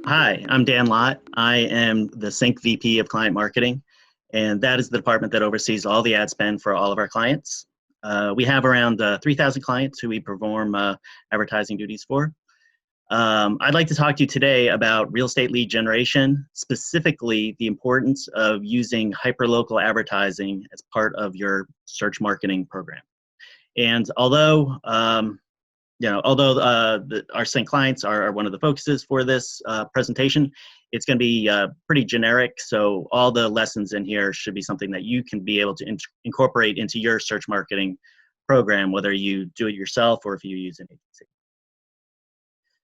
Hi, I'm Dan Lott. I am the CINC VP of Client Marketing, and that is the department that oversees all the ad spend for all of our clients. We have around 3,000 clients who we perform advertising duties for. I'd like to talk to you today about real estate lead generation, specifically the importance of using hyperlocal advertising as part of your search marketing program. And although our CINC clients are one of the focuses for this presentation, it's going to be pretty generic. So all the lessons in here should be something that you can be able to incorporate into your search marketing program, whether you do it yourself or if you use an agency.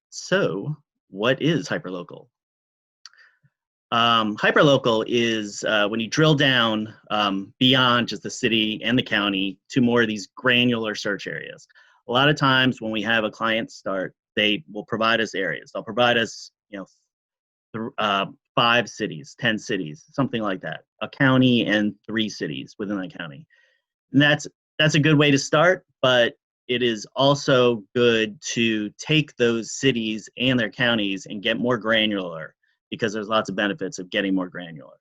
So what is hyperlocal? Hyperlocal is when you drill down beyond just the city and the county to more of these granular search areas. A lot of times when we have a client start, they will provide us areas. They'll provide us, 5 cities, 10 cities, something like that. A county and 3 cities within that county. And that's a good way to start, but it is also good to take those cities and their counties and get more granular, because there's lots of benefits of getting more granular.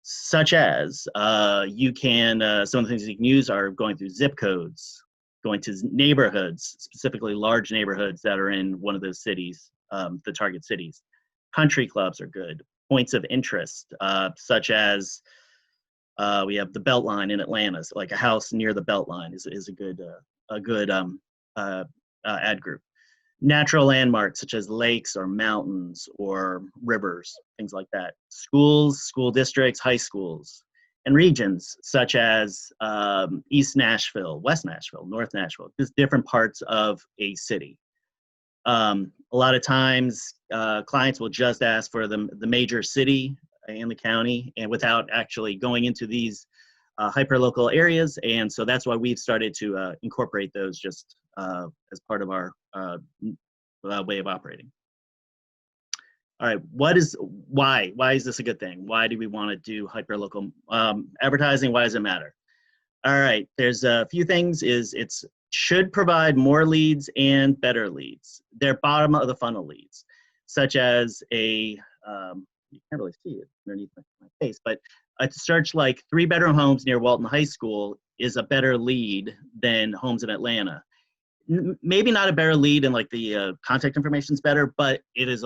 Such as some of the things you can use are going through zip codes, going to neighborhoods, specifically large neighborhoods that are in one of those cities, the target cities. Country clubs are good. Points of interest, such as we have the Beltline in Atlanta, so like a house near the Beltline is a good ad group. Natural landmarks such as lakes or mountains or rivers, things like that. Schools, school districts, high schools, and regions such as East Nashville, West Nashville, North Nashville, just different parts of a city. A lot of times clients will just ask for the major city in the county and without actually going into these hyperlocal areas. And so that's why we've started to incorporate those just as part of our way of operating. All right, why is this a good thing? Why do we want to do hyperlocal advertising? Why does it matter? All right, there's a few things. It should provide more leads and better leads. They're bottom of the funnel leads, such as you can't really see it underneath my face, but a search like 3-bedroom homes near Walton High School is a better lead than homes in Atlanta. Maybe not a better lead, and like the contact information is better, but it's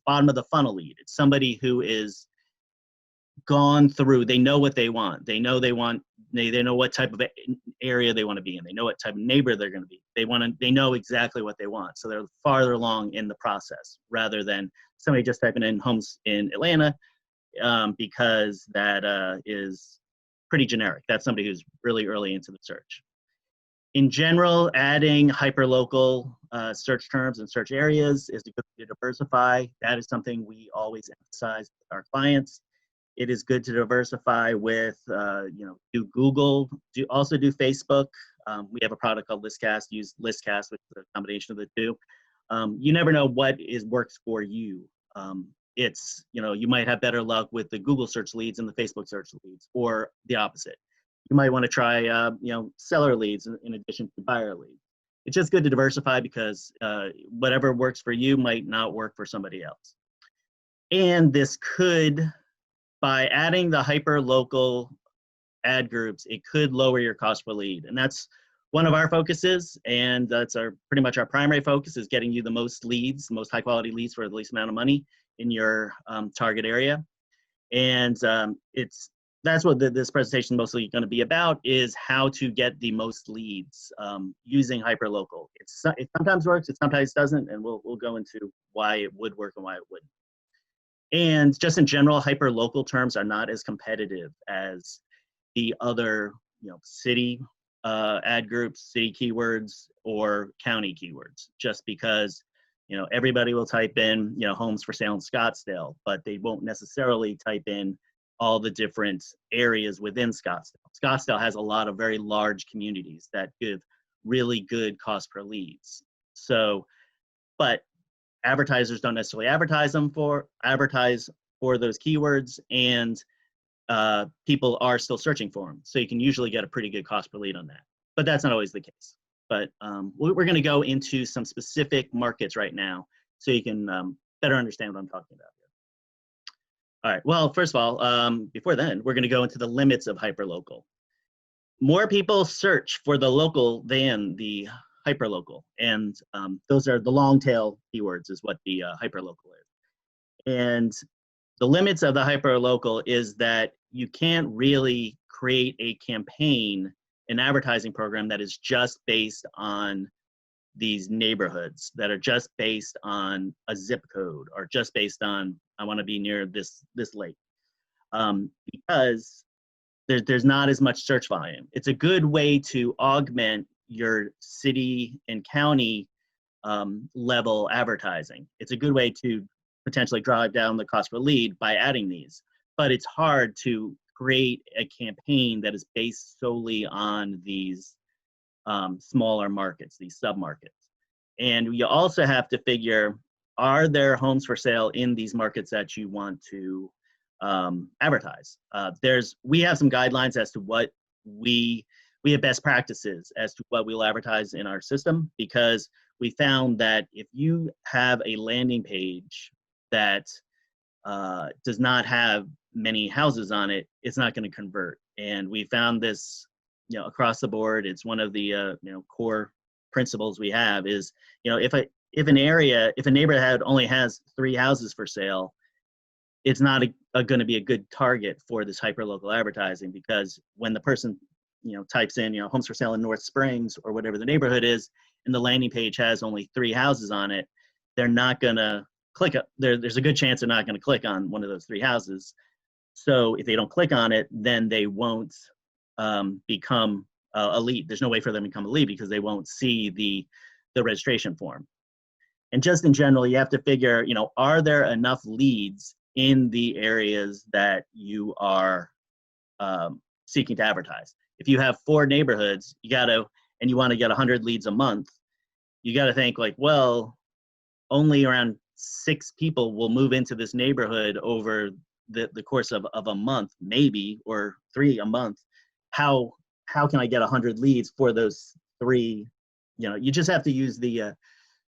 bottom of the funnel lead. It's somebody who is gone through, they know what they want. They know what type of area they want to be in. They know what type of neighbor they're going to be. They know exactly what they want. So they're farther along in the process rather than somebody just typing in homes in Atlanta because that is pretty generic. That's somebody who's really early into the search. In general, adding hyperlocal search terms and search areas is a good way to diversify. That is something we always emphasize with our clients. It is good to diversify with, do Google, also do Facebook. We have a product called Listcast. Use Listcast, which is a combination of the two. You never know what works for you. You might have better luck with the Google search leads and the Facebook search leads, or the opposite. You might want to try, seller leads in addition to buyer leads. It's just good to diversify because whatever works for you might not work for somebody else. And by adding the hyper-local ad groups, it could lower your cost per lead. And that's one of our focuses, and that's pretty much our primary focus is getting you the most leads, the most high-quality leads for the least amount of money in your target area. And that's what this presentation is mostly going to be about, is how to get the most leads using hyperlocal. It sometimes works, it sometimes doesn't, and we'll go into why it would work and why it wouldn't. And just in general, hyperlocal terms are not as competitive as the other, city ad groups, city keywords, or county keywords, just because, everybody will type in, homes for sale in Scottsdale, but they won't necessarily type in all the different areas within Scottsdale. Scottsdale has a lot of very large communities that give really good cost per leads. But advertisers don't necessarily advertise for those keywords, and people are still searching for them. So you can usually get a pretty good cost per lead on that. But that's not always the case. But we're going to go into some specific markets right now so you can better understand what I'm talking about here. All right, well, first of all, before then, we're gonna go into the limits of hyperlocal. More people search for the local than the hyperlocal, and those are the long tail keywords is what the hyperlocal is. And the limits of the hyperlocal is that you can't really create a campaign, an advertising program that is just based on these neighborhoods, that are just based on a zip code, or just based on, I want to be near this lake, because there's not as much search volume. It's a good way to augment your city and county level advertising. It's a good way to potentially drive down the cost per lead by adding these, but it's hard to create a campaign that is based solely on these smaller markets, these sub-markets. And you also have to figure, are there homes for sale in these markets that you want to advertise? We have some guidelines as to what we have best practices as to what we'll advertise in our system, because we found that if you have a landing page that does not have many houses on it, it's not going to convert. And we found this, across the board. It's one of the core principles we have is, if a neighborhood only has 3 houses for sale, it's not going to be a good target for this hyperlocal advertising, because when the person types in homes for sale in North Springs or whatever the neighborhood is, and the landing page has only 3 houses on it, they're not going to click. There's a good chance they're not going to click on one of those 3 houses. So if they don't click on it, then they won't become a lead. There's no way for them to become a lead because they won't see the registration form. And just in general, you have to figure, are there enough leads in the areas that you are seeking to advertise? If you have 4 neighborhoods, and you want to get 100 leads a month, you got to think like, well, only around 6 people will move into this neighborhood over the course of a month, maybe, or 3 a month. How can I get 100 leads for those 3? You just have to use the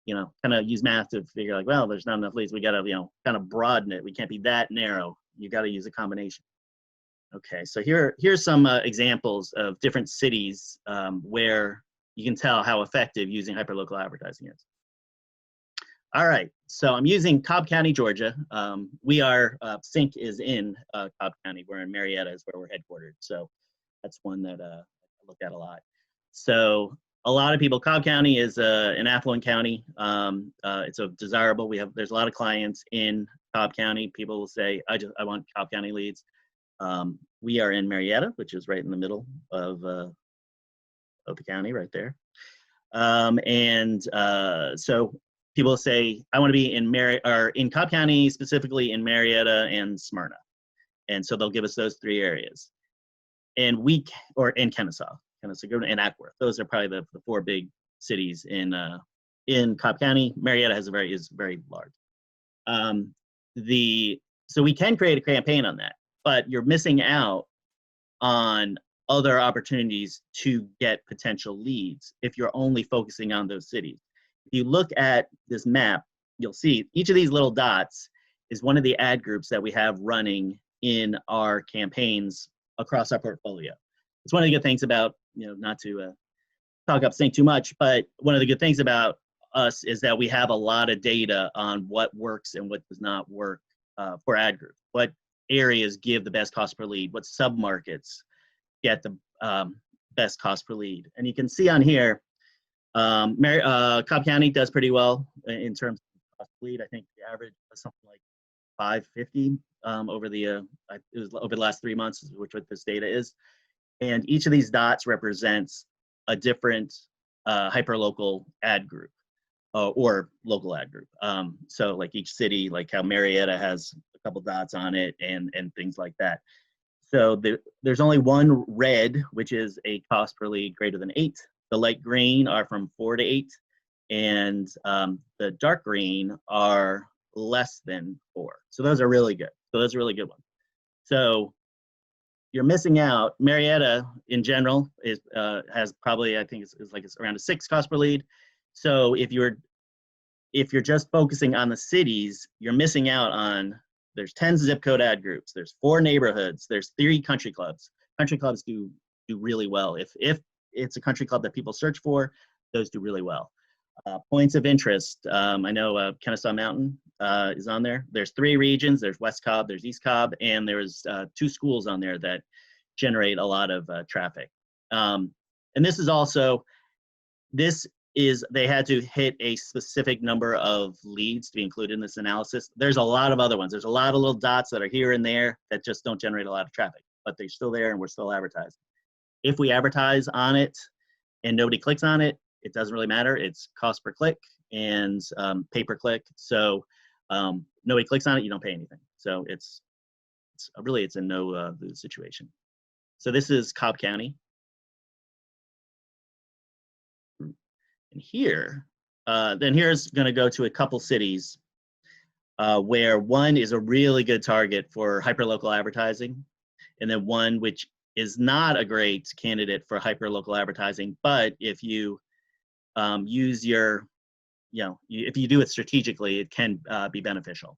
kind of use math to figure like, well, there's not enough leads. We got to kind of broaden it. We can't be that narrow. You got to use a combination. Okay, so here's some examples of different cities where you can tell how effective using hyperlocal advertising is. All right, so I'm using Cobb County, Georgia. CINC is in Cobb County. We're in Marietta is where we're headquartered. So that's one that I look at a lot. So a lot of people, Cobb County is an affluent county. It's a desirable. There's a lot of clients in Cobb County. People will say, I want Cobb County leads. We are in Marietta, which is right in the middle of the county, right there. So people say, I want to be in Cobb County, specifically in Marietta and Smyrna. And so they'll give us those 3 areas. And in Kennesaw and Ackworth. Those are probably the 4 big cities in Cobb County. Marietta is very large. So we can create a campaign on that, but you're missing out on other opportunities to get potential leads if you're only focusing on those cities. If you look at this map, you'll see each of these little dots is one of the ad groups that we have running in our campaigns across our portfolio. It's one of the good things about, not to talk up CINC too much, but one of the good things about us is that we have a lot of data on what works and what does not work for ad groups. What areas give the best cost per lead? What submarkets get the best cost per lead? And you can see on here, Cobb County does pretty well in terms of cost per lead. I think the average was something like $550 over the last 3 months, which what this data is. And each of these dots represents a different hyperlocal ad group or local ad group. So like each city, like how Marietta has a couple dots on it and things like that. So there's only one red, which is a cost per lead greater than 8. The light green are from 4 to 8, and the dark green are less than 4. So those are really good. So those are really good ones. So you're missing out. Marietta in general has probably, I think it's around a 6 cost per lead. So if you're if you're just focusing on the cities, you're missing out on, there's 10 zip code ad groups, there's 4 neighborhoods, there's 3 country clubs. Country clubs do really well. If it's a country club that people search for, those do really well. Points of interest, I know Kennesaw Mountain is on there. There's 3 regions, there's West Cobb, there's East Cobb, and there's 2 schools on there that generate a lot of traffic. And this is also, they had to hit a specific number of leads to be included in this analysis. There's a lot of other ones. There's a lot of little dots that are here and there that just don't generate a lot of traffic, but they're still there and we're still advertising. If we advertise on it and nobody clicks on it, it doesn't really matter. It's cost per click and pay per click. So nobody clicks on it, you don't pay anything. So it's a no lose situation. So this is Cobb County. And here, then here's going to go to a couple cities where one is a really good target for hyperlocal advertising, and then one which is not a great candidate for hyperlocal advertising, but if you use your, if you do it strategically, it can be beneficial.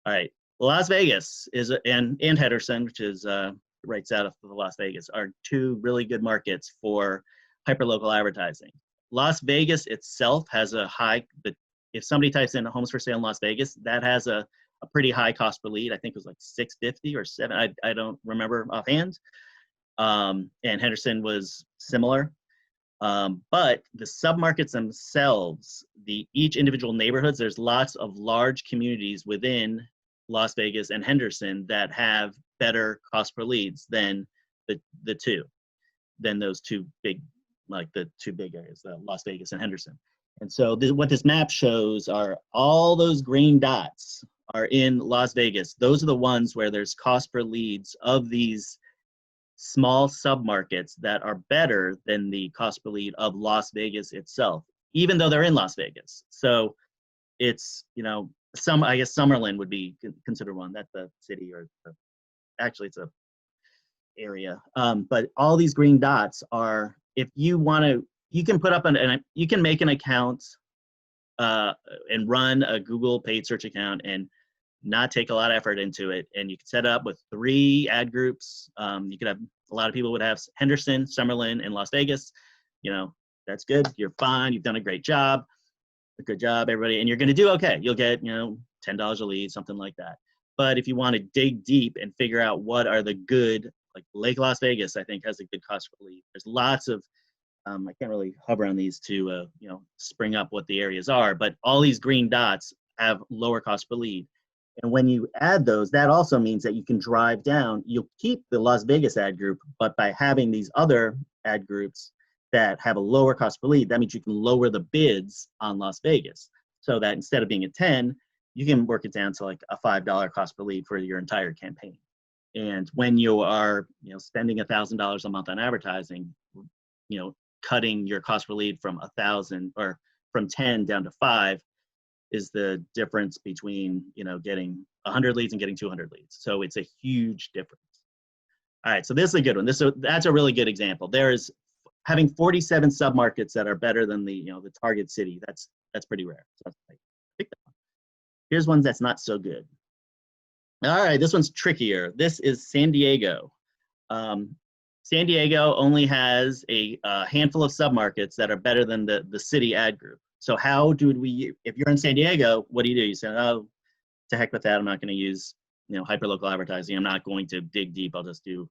All right, Las Vegas is, and Henderson, which is right south of Las Vegas, are 2 really good markets for hyperlocal advertising. Las Vegas itself has a high, if somebody types in homes for sale in Las Vegas, that has a pretty high cost per lead. I think it was like $650 or $7. I don't remember offhand. And Henderson was similar. But the submarkets themselves, each individual neighborhoods, there's lots of large communities within Las Vegas and Henderson that have better cost per leads than those 2 big, like the 2 big areas, Las Vegas and Henderson. And so what this map shows are all those green dots are in Las Vegas. Those are the ones where there's cost per leads of these small submarkets that are better than the cost per lead of Las Vegas itself, even though they're in Las Vegas. So it's, I guess Summerlin would be considered one. That's a city, or actually it's a area. But all these green dots are, if you want to, you can put up you can make an account and run a Google paid search account and not take a lot of effort into it. And you can set up with 3 ad groups. You could have, a lot of people would have Henderson, Summerlin, and Las Vegas. That's good. You're fine. You've done a great job. Good job, everybody. And you're going to do okay. You'll get, $10 a lead, something like that. But if you want to dig deep and figure out what are the good, like Lake Las Vegas, I think has a good cost per lead. There's lots of, I can't really hover on these to, spring up what the areas are, but all these green dots have lower cost per lead. And when you add those, that also means that you can drive down, you'll keep the Las Vegas ad group, but by having these other ad groups that have a lower cost per lead, that means you can lower the bids on Las Vegas. So that instead of being a 10, you can work it down to like a $5 cost per lead for your entire campaign. And when you are, spending $1,000 a month on advertising, cutting your cost per lead from 1,000 or from 10 down to 5 is the difference between, getting 100 leads and getting 200 leads. So it's a huge difference. All right, so this is a good one. That's a really good example. There is having 47 submarkets that are better than the target city. That's pretty rare. So pick that one. Here's one that's not so good. All right, this one's trickier. This is San Diego. San Diego only has a handful of submarkets that are better than the city ad group. So how do we, if you're in San Diego, what do? You say, oh, to heck with that. I'm not going to use, hyperlocal advertising. I'm not going to dig deep. I'll just do,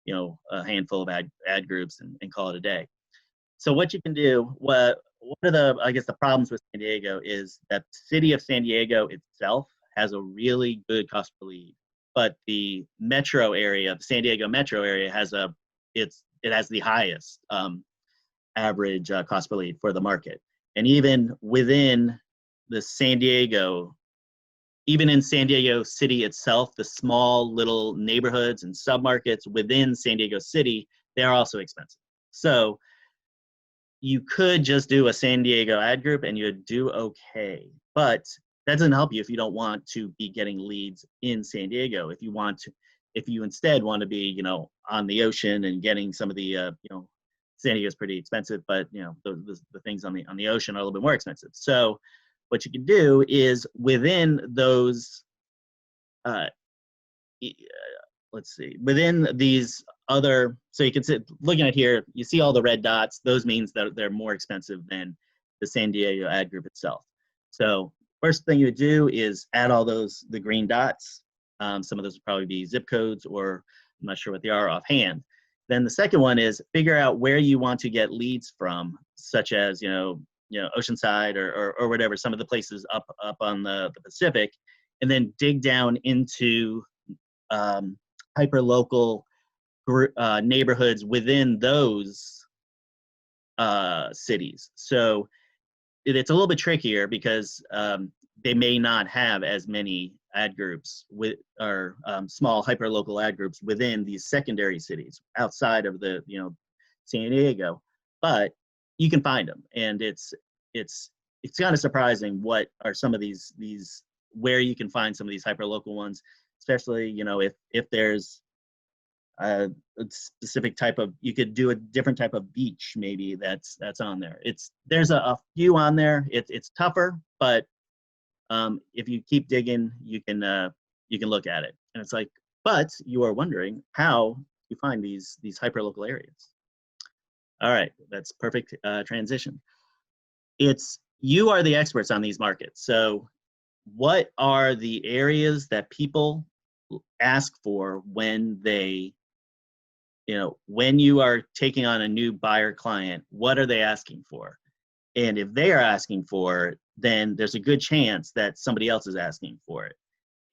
a handful of ad groups and call it a day. So what you can do, one of the problems with San Diego is that the city of San Diego itself has a really good cost per lead, but the metro area, the San Diego metro area it has the highest average cost per lead for the market. And even within the even in San Diego City itself, the small little neighborhoods and submarkets within San Diego City, they're also expensive. So you could just do a San Diego ad group and you'd do okay, but that doesn't help you if you don't want to be getting leads in San Diego. If you instead want to be, on the ocean and getting some of the, San Diego is pretty expensive, but the things on the ocean are a little bit more expensive. So what you can do is within those, uh, let's see, within these other, so you can see, looking at here, you see all the red dots, those means that they're more expensive than the San Diego ad group itself. So first thing you would do is add all those, the green dots. Some of those would probably be zip codes, or I'm not sure what they are offhand. Then the second one is figure out where you want to get leads from, such as, Oceanside or whatever, some of the places up on the Pacific, and then dig down into hyperlocal neighborhoods within those cities. So it's a little bit trickier because they may not have as many ad groups or small hyperlocal ad groups within these secondary cities outside of the San Diego, but you can find them, and it's kind of surprising what are some of these where you can find some of these hyperlocal ones, especially if there's a specific type of, you could do a different type of beach maybe that's on there. There's a few on there. It's tougher, but if you keep digging, you can look at it. And it's like, but you are wondering how you find these hyperlocal areas. All right, that's perfect transition. You are the experts on these markets. So what are the areas that people ask for when they, when you are taking on a new buyer client? What are they asking for? And if they are asking for it, then there's a good chance that somebody else is asking for it.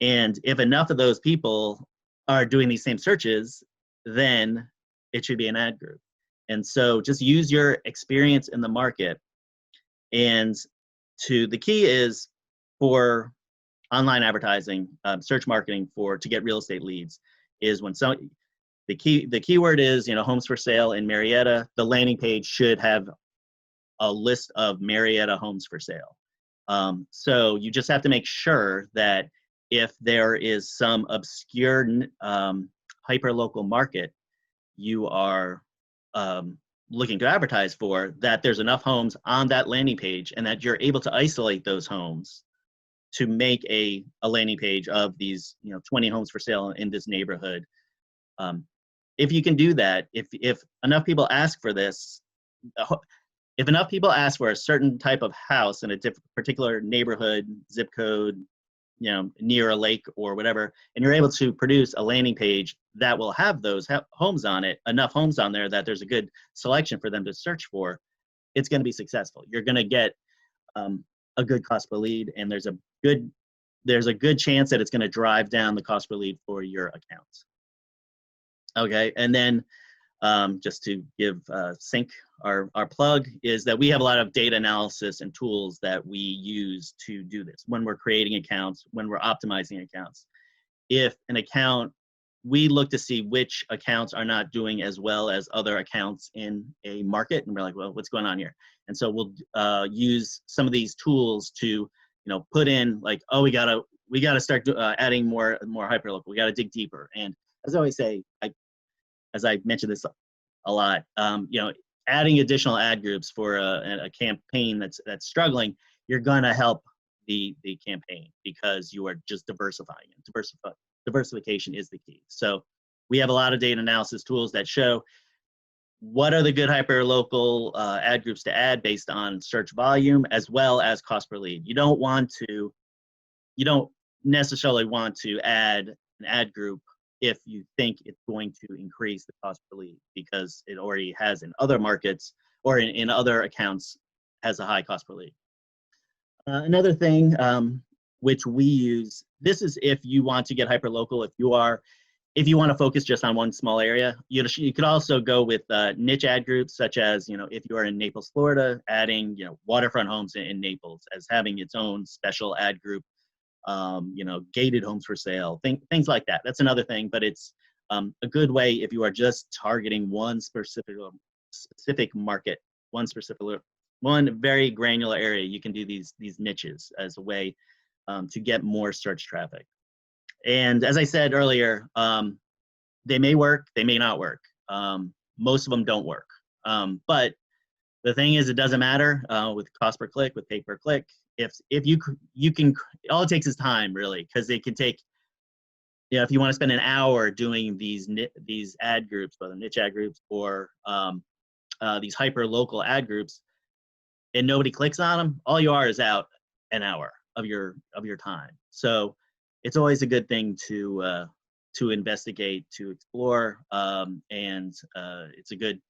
And if enough of those people are doing these same searches, then it should be an ad group. And so just use your experience in the market. And the key is for online advertising, search marketing to get real estate leads is when the keyword is, homes for sale in Marietta, the landing page should have a list of Marietta homes for sale. So you just have to make sure that if there is some obscure hyperlocal market you are looking to advertise for, that there's enough homes on that landing page and that you're able to isolate those homes to make a landing page of these 20 homes for sale in this neighborhood. If you can do that, if enough people ask for this, if enough people ask for a certain type of house in a particular neighborhood, zip code, near a lake or whatever, and you're able to produce a landing page that will have those homes on it, enough homes on there that there's a good selection for them to search for, it's going to be successful. You're going to get a good cost per lead, and there's a good chance that it's going to drive down the cost per lead for your accounts. Okay, and then just to give CINC our plug, is that we have a lot of data analysis and tools that we use to do this when we're creating accounts, when we're optimizing accounts. If an account, we look to see which accounts are not doing as well as other accounts in a market, and we're like, well, what's going on here? And so we'll use some of these tools to put in, like, oh, we gotta start adding more hyperlocal. We gotta dig deeper. And as I always say, as I mentioned this a lot, adding additional ad groups for a campaign that's struggling, you're gonna help the campaign because you are just diversifying it. Diversification is the key. So we have a lot of data analysis tools that show what are the good hyperlocal ad groups to add based on search volume as well as cost per lead. You don't necessarily want to add an ad group if you think it's going to increase the cost per lead because it already has in other markets or in other accounts has a high cost per lead. Another thing which we use, this is if you want to get hyperlocal, if you want to focus just on one small area, you could also go with niche ad groups, such as, if you are in Naples, Florida, adding, waterfront homes in Naples as having its own special ad group, gated homes for sale, things like that. That's another thing, but it's a good way if you are just targeting one specific market, one very granular area. You can do these niches as a way to get more search traffic. And as I said earlier, they may work, they may not work. Most of them don't work. But The thing is, it doesn't matter with cost per click, with pay per click. If you can, all it takes is time, really, because it can take, if you want to spend an hour doing these ad groups, whether niche ad groups or these hyper local ad groups, and nobody clicks on them, all you are is out an hour of your time. So it's always a good thing to investigate, to explore, and it's a good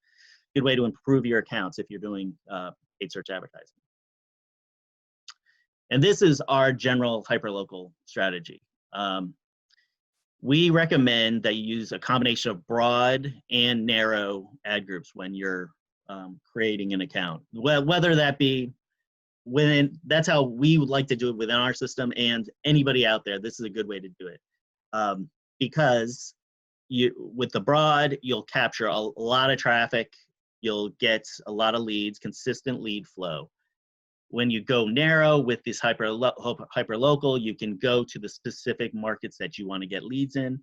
way to improve your accounts if you're doing paid search advertising. And this is our general hyperlocal strategy. We recommend that you use a combination of broad and narrow ad groups when you're creating an account. Whether that be that's how we would like to do it within our system, and anybody out there, this is a good way to do it. Because with the broad, you'll capture a lot of traffic, you'll get a lot of leads, consistent lead flow. When you go narrow with this hyperlocal, you can go to the specific markets that you want to get leads in,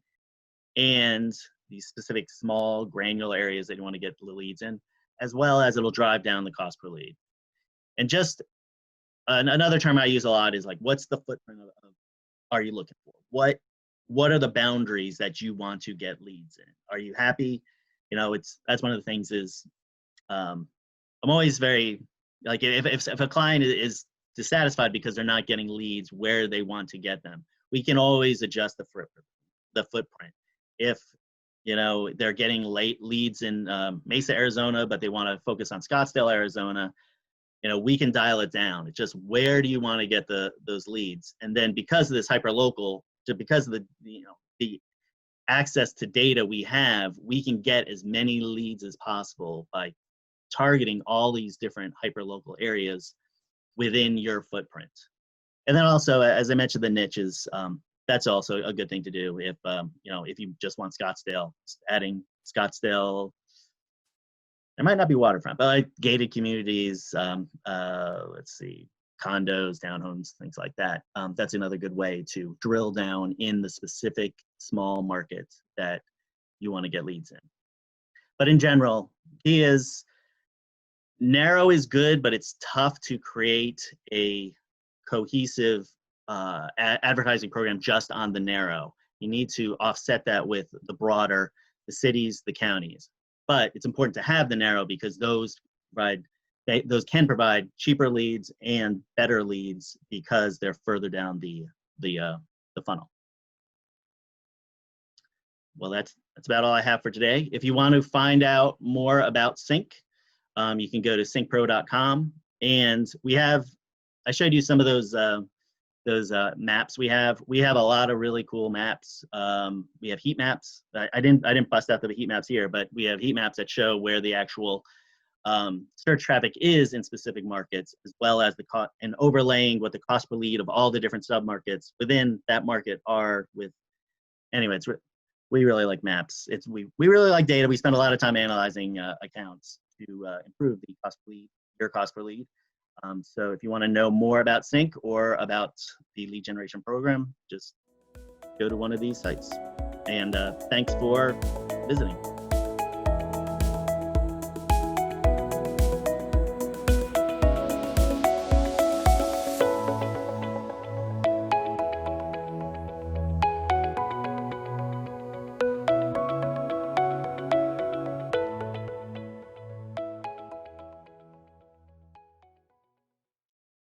and these specific small granular areas that you want to get the leads in, as well as it'll drive down the cost per lead. And just another term I use a lot is like, what's the footprint of are you looking for? What are the boundaries that you want to get leads in? Are you happy? That's one of the things is, I'm always very, like, if a client is dissatisfied because they're not getting leads where they want to get them, we can always adjust the footprint. If they're getting late leads in Mesa, Arizona, but they want to focus on Scottsdale, Arizona, we can dial it down. It's just, where do you want to get those leads? And then because of this hyperlocal, because of the access to data we have, we can get as many leads as possible by targeting all these different hyperlocal areas within your footprint. And then also, as I mentioned, the niches, that's also a good thing to do. If you just want Scottsdale, just adding Scottsdale, it might not be waterfront, but like gated communities, let's see, condos, townhomes, things like that. That's another good way to drill down in the specific small market that you want to get leads in. But in general, key is, narrow is good, but it's tough to create a cohesive advertising program just on the narrow. You need to offset that with the broader, the cities, the counties. But it's important to have the narrow because those can provide cheaper leads and better leads because they're further down the funnel. Well, that's about all I have for today. If you want to find out more about CINC, you can go to cincpro.com, and I showed you some of those maps we have. We have a lot of really cool maps. We have heat maps. I didn't bust out the heat maps here, but we have heat maps that show where the actual search traffic is in specific markets, as well as and overlaying what the cost per lead of all the different submarkets within that market are with. Anyway, we really like maps. We really like data. We spend a lot of time analyzing accounts to improve the cost per lead, your cost per lead. So if you want to know more about CINC or about the lead generation program, just go to one of these sites. And thanks for visiting.